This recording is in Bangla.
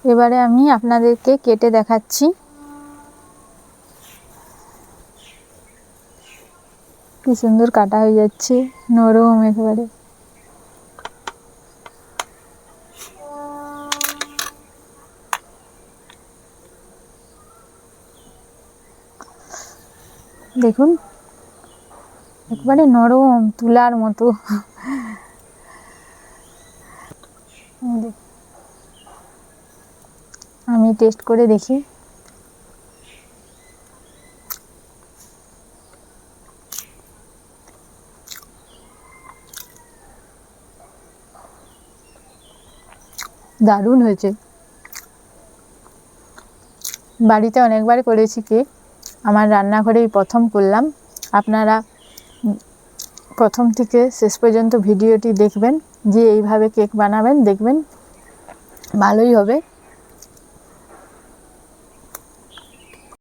এবারে আমি আপনাদেরকে কেটে দেখাচ্ছি। কি সুন্দর কাটা হয়ে যাচ্ছে, নরম একেবারে। দেখুন একবারে নরম তুলার মতো। আমি টেস্ট করে দেখি। দারুণ হয়েছে। বাড়িতে অনেকবার করেছি কেক, আমার রান্নাঘরেই প্রথম করলাম। আপনারা প্রথম থেকে শেষ পর্যন্ত ভিডিওটি দেখবেন, যে এইভাবে কেক বানাবেন, দেখবেন ভালোই হবে।